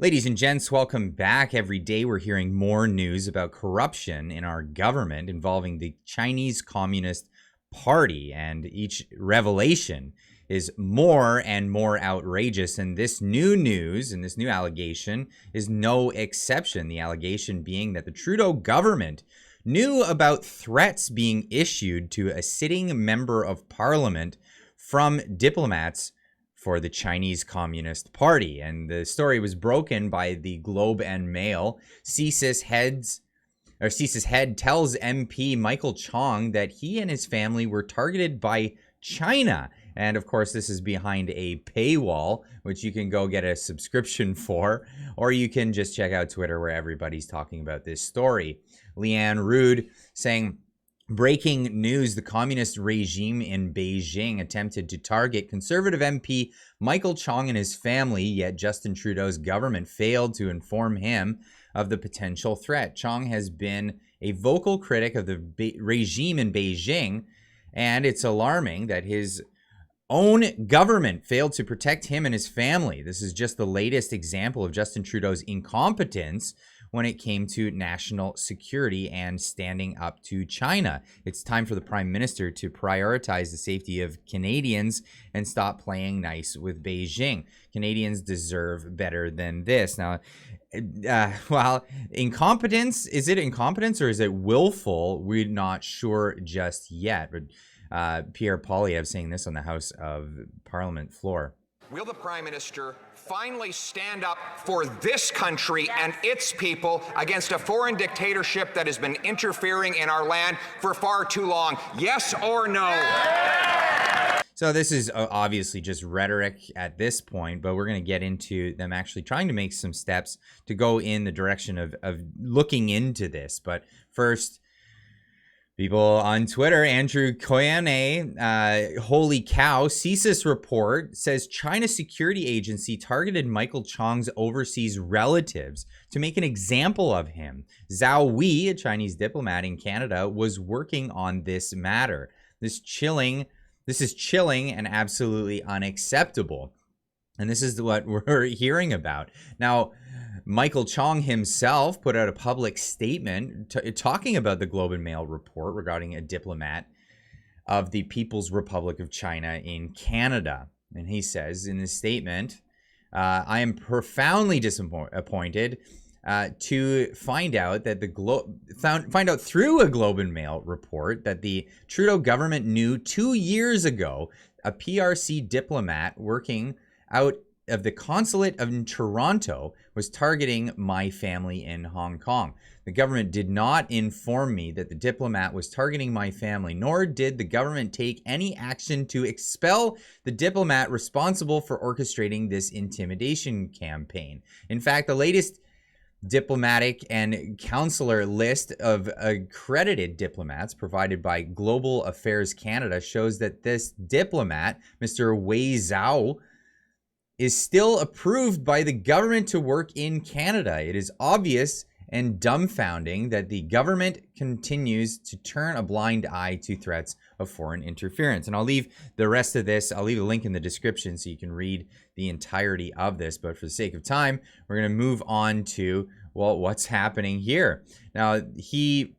Ladies and gents, welcome back. Every day we're hearing more news about corruption in our government involving the Chinese Communist Party, and each revelation is more and more outrageous. And this new news and this new allegation is no exception. The allegation being that the Trudeau government knew about threats being issued to a sitting member of parliament from diplomats for the Chinese Communist Party. And the story was broken by the Globe and Mail. CSIS head tells MP Michael Chong that he and his family were targeted by China. And of course, this is behind a paywall, which you can go get a subscription for, or you can just check out Twitter where everybody's talking about this story. Lianne Rood saying, breaking news, the communist regime in Beijing attempted to target Conservative MP Michael Chong and his family, yet Justin Trudeau's government failed to inform him of the potential threat. Chong has been a vocal critic of the regime in Beijing, and it's alarming that his own government failed to protect him and his family. This is just the latest example of Justin Trudeau's incompetence when it came to national security and standing up to China. It's time for the Prime Minister to prioritize the safety of Canadians and stop playing nice with Beijing. Canadians deserve better than this. Now, well, incompetence, is it incompetence or is it willful? We're not sure just yet. But Pierre Poilievre saying this on the House of Parliament floor. Will the Prime Minister finally stand up for this country and its people against a foreign dictatorship that has been interfering in our land for far too long? Yes or no? So this is obviously just rhetoric at this point, but we're going to get into them actually trying to make some steps to go in the direction of looking into this. But first, people on Twitter, Andrew Koyane, holy cow, CSIS report says China security agency targeted Michael Chong's overseas relatives to make an example of him. Zhao Wei, a Chinese diplomat in Canada, was working on this matter. This is chilling and absolutely unacceptable. And this is what we're hearing about. Now, Michael Chong himself put out a public statement talking about the Globe and Mail report regarding a diplomat of the People's Republic of China in Canada. And he says in this statement, I am profoundly disappointed to find out that find out through a Globe and Mail report that the Trudeau government knew 2 years ago a PRC diplomat working out of the consulate in Toronto was targeting my family in Hong Kong. The government did not inform me that the diplomat was targeting my family, nor did the government take any action to expel the diplomat responsible for orchestrating this intimidation campaign. In fact, the latest diplomatic and consular list of accredited diplomats provided by Global Affairs Canada shows that this diplomat, Mr. Wei Zhao, is still approved by the government to work in Canada. It is obvious and dumbfounding that the government continues to turn a blind eye to threats of foreign interference. And I'll leave the rest of this, I'll leave a link in the description so you can read the entirety of this. But for the sake of time, we're going to move on to, well, what's happening here. Now, he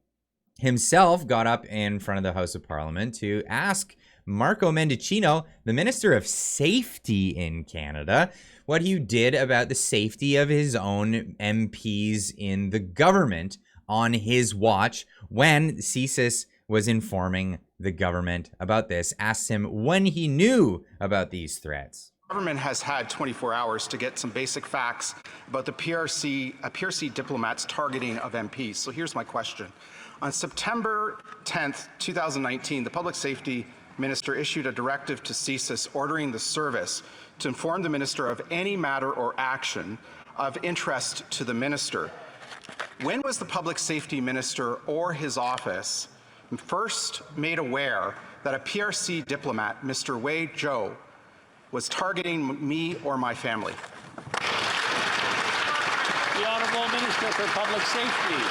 himself got up in front of the House of Parliament to ask Marco Mendicino, the Minister of Safety in Canada, what he did about the safety of his own MPs in the government on his watch when CSIS was informing the government about this, asked him when he knew about these threats. The government has had 24 hours to get some basic facts about the PRC diplomats' targeting of MPs. So here's my question. On September 10th, 2019, the Public Safety Minister issued a directive to CSIS ordering the service to inform the Minister of any matter or action of interest to the Minister. When was the Public Safety Minister or his office first made aware that a PRC diplomat, Mr. Wei Zhao, was targeting me or my family? The Honourable Minister for Public Safety.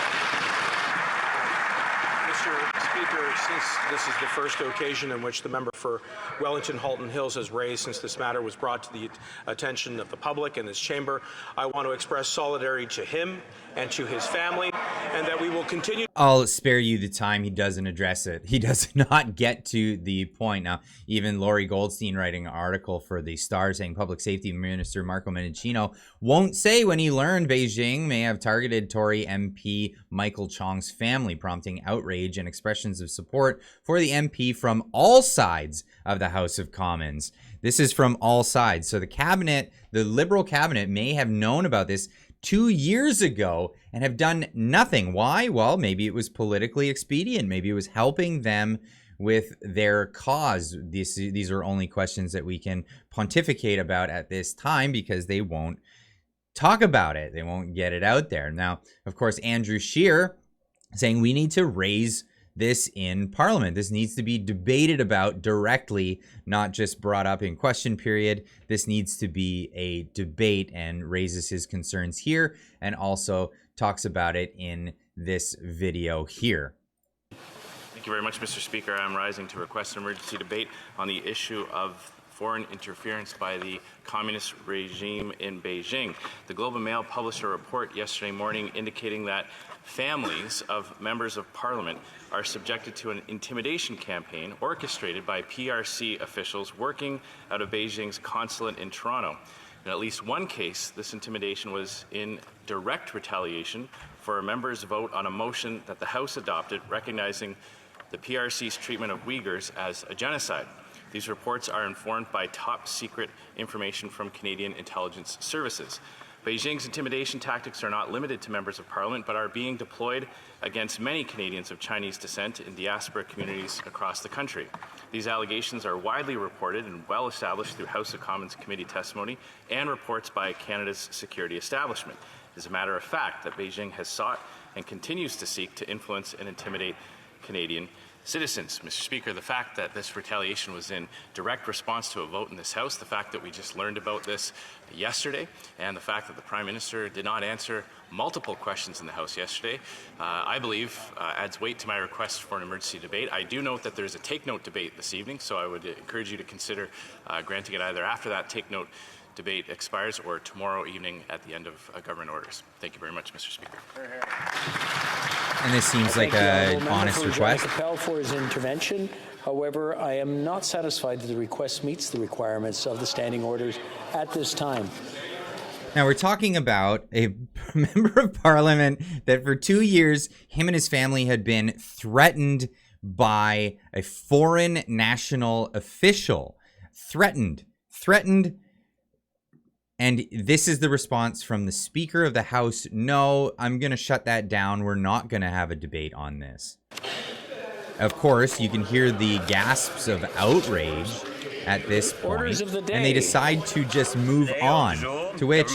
Mr. Speaker, since this is the first occasion in which the member for Wellington-Halton Hills has raised since this matter was brought to the attention of the public in this chamber, I want to express solidarity to him and to his family, and that we will continue. I'll spare you the time. He doesn't address it. He does not get to the point. Now, even Laurie Goldstein writing an article for the Star saying Public Safety Minister Marco Mendicino won't say when he learned Beijing may have targeted Tory MP Michael Chong's family, prompting outrage and expressions of support for the MP from all sides of the House of Commons. This is from all sides. So the cabinet, the Liberal cabinet, may have known about this 2 years ago and have done nothing. Why? Well, maybe it was politically expedient. Maybe it was helping them with their cause. These are only questions that we can pontificate about at this time because they won't talk about it. They won't get it out there. Now, of course, Andrew Scheer saying we need to raise this in Parliament. This needs to be debated about directly, not just brought up in question period. This needs to be a debate, and raises his concerns here and also talks about it in this video here. Thank you very much, Mr. Speaker. I'm rising to request an emergency debate on the issue of foreign interference by the communist regime in Beijing. The Globe and Mail published a report yesterday morning indicating that families of members of Parliament are subjected to an intimidation campaign orchestrated by PRC officials working out of Beijing's consulate in Toronto. In at least one case, this intimidation was in direct retaliation for a member's vote on a motion that the House adopted recognizing the PRC's treatment of Uyghurs as a genocide. These reports are informed by top secret information from Canadian intelligence services. Beijing's intimidation tactics are not limited to members of Parliament, but are being deployed against many Canadians of Chinese descent in diaspora communities across the country. These allegations are widely reported and well established through House of Commons committee testimony and reports by Canada's security establishment. It is a matter of fact that Beijing has sought and continues to seek to influence and intimidate Canadian citizens. Mr. Speaker, the fact that this retaliation was in direct response to a vote in this House, the fact that we just learned about this yesterday, and the fact that the Prime Minister did not answer multiple questions in the House yesterday, I believe adds weight to my request for an emergency debate. I do note that there's a take-note debate this evening, so I would encourage you to consider granting it either after that take-note debate expires or tomorrow evening at the end of government orders. Thank you very much, Mr. Speaker. And this seems like an honest request. Capel for his intervention. However, I am not satisfied that the request meets the requirements of the standing orders at this time. Now, we're talking about a member of Parliament that for 2 years, him and his family had been threatened by a foreign national official. Threatened. And this is the response from the Speaker of the House. No, I'm going to shut that down. We're not going to have a debate on this. Of course, you can hear the gasps of outrage at this point, and they decide to just move on, to which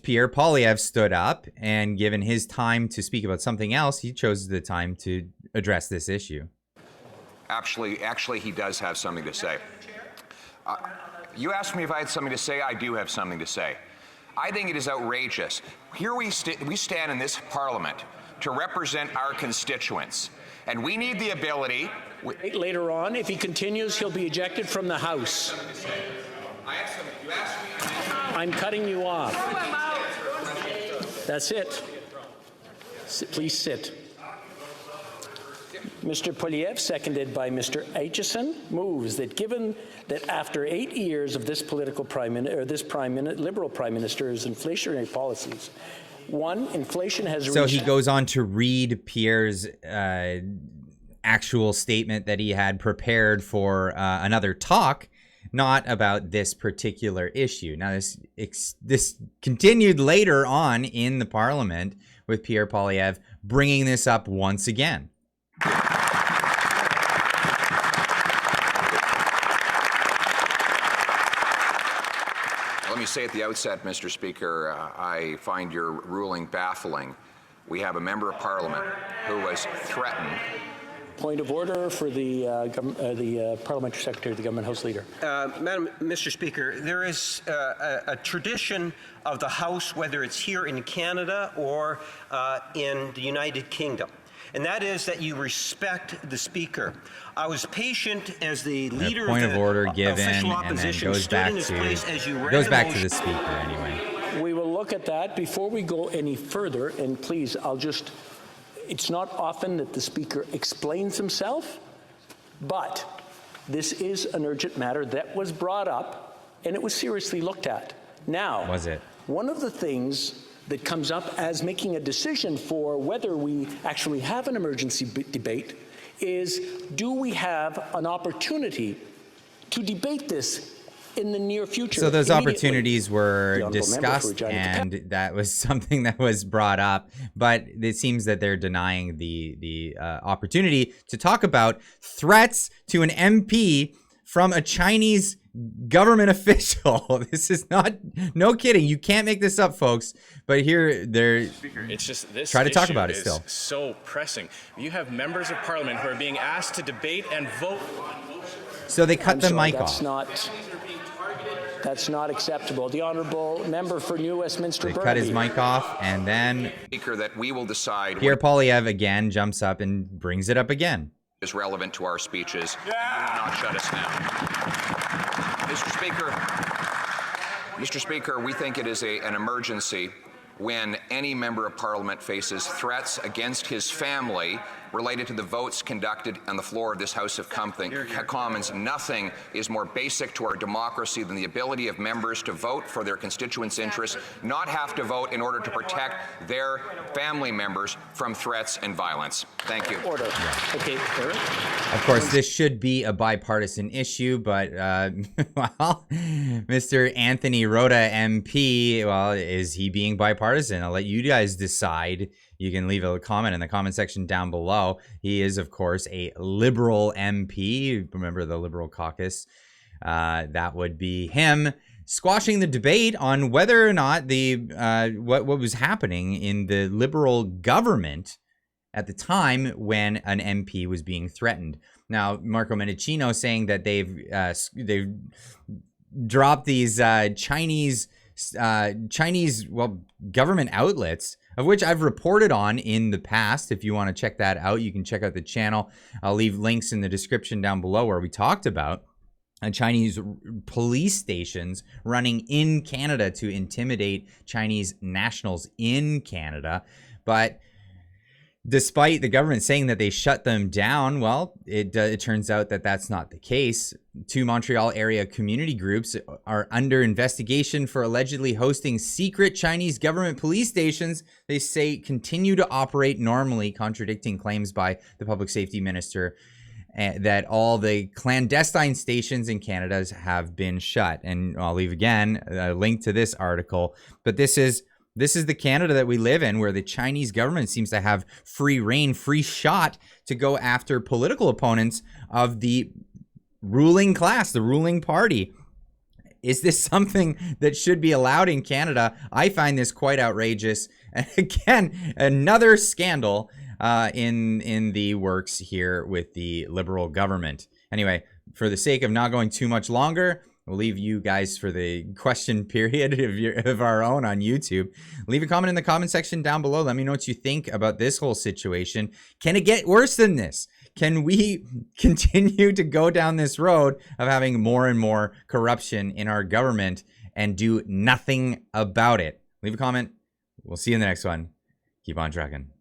Pierre Poilievre stood up, and given his time to speak about something else, he chose the time to address this issue. Actually, he does have something to say. You asked me if I had something to say. I do have something to say. I think it is outrageous. Here we stand in this Parliament to represent our constituents, and we need the ability. Later on, if he continues, he'll be ejected from the House. I have something. You asked me. I'm cutting you off. That's it. Please sit. Mr. Poilievre, seconded by Mr. Aitchison, moves that given that after 8 years of this Liberal Prime Minister's inflationary policies, inflation has reached... So he goes on to read Pierre's actual statement that he had prepared for another talk, not about this particular issue. Now, this continued later on in the Parliament with Pierre Poilievre bringing this up once again. Let me say at the outset, Mr. Speaker, I find your ruling baffling. We have a member of Parliament who was threatened. Point of order for the Parliamentary Secretary, the Government House Leader. Mr. Speaker, there is a tradition of the House, whether it's here in Canada or in the United Kingdom, and that is that you respect the Speaker. I was patient as the leader point of of the order given, official and then opposition goes stood back in his to place as you read goes a back to motion. the Speaker anyway. We will look at that. Before we go any further, and please, it's not often that the Speaker explains himself, but this is an urgent matter that was brought up, and it was seriously looked at. Now, Was it? one of the things that comes up as making a decision for whether we actually have an emergency debate is, do we have an opportunity to debate this in the near future? So those immediately? opportunities were discussed, and that was something that was brought up, but it seems that they're denying the opportunity to talk about threats to an MP from a Chinese government official. This is no kidding. You can't make this up, folks. But here they're It's just this try to talk issue about it is still. so pressing. You have members of parliament who are being asked to debate and vote. So they cut the mic that's off. That's not acceptable. The honourable member for New Westminster They Burnaby. cut his mic off, and then Speaker, that we will decide Pierre Poilievre again jumps up and brings it up again. is relevant to our speeches. And you will not shut us down. Mr. Speaker, we think it is an emergency when any member of parliament faces threats against his family related to the votes conducted on the floor of this House of Commons. Nothing is more basic to our democracy than the ability of members to vote for their constituents' interests, not have to vote in order to protect their family members from threats and violence. Thank you. Order. Okay, Eric. Of course, this should be a bipartisan issue, but, well, Mr. Anthony Rota MP, well, is he being bipartisan? I'll let you guys decide. You can leave a comment in the comment section down below. He is, of course, a Liberal MP. Remember the Liberal caucus? That would be him squashing the debate on whether or not what was happening in the Liberal government at the time when an MP was being threatened. Now, Marco Mendicino saying that they've dropped these Chinese government outlets, of which I've reported on in the past. If you want to check that out, you can check out the channel. I'll leave links in the description down below where we talked about Chinese police stations running in Canada to intimidate Chinese nationals in Canada. But despite the government saying that they shut them down, well, it turns out that that's not the case. 2 Montreal area community groups are under investigation for allegedly hosting secret Chinese government police stations. They say continue to operate normally, contradicting claims by the public safety minister that all the clandestine stations in Canada have been shut. And I'll leave again a link to this article. But this is the Canada that we live in, where the Chinese government seems to have free reign, free shot to go after political opponents of the ruling class, the ruling party. Is this something that should be allowed in Canada? I find this quite outrageous. And again, another scandal in the works here with the Liberal government. Anyway, for the sake of not going too much longer, we'll leave you guys for the question period of our own on YouTube. Leave a comment in the comment section down below. Let me know what you think about this whole situation. Can it get worse than this? Can we continue to go down this road of having more and more corruption in our government and do nothing about it? Leave a comment. We'll see you in the next one. Keep on trucking.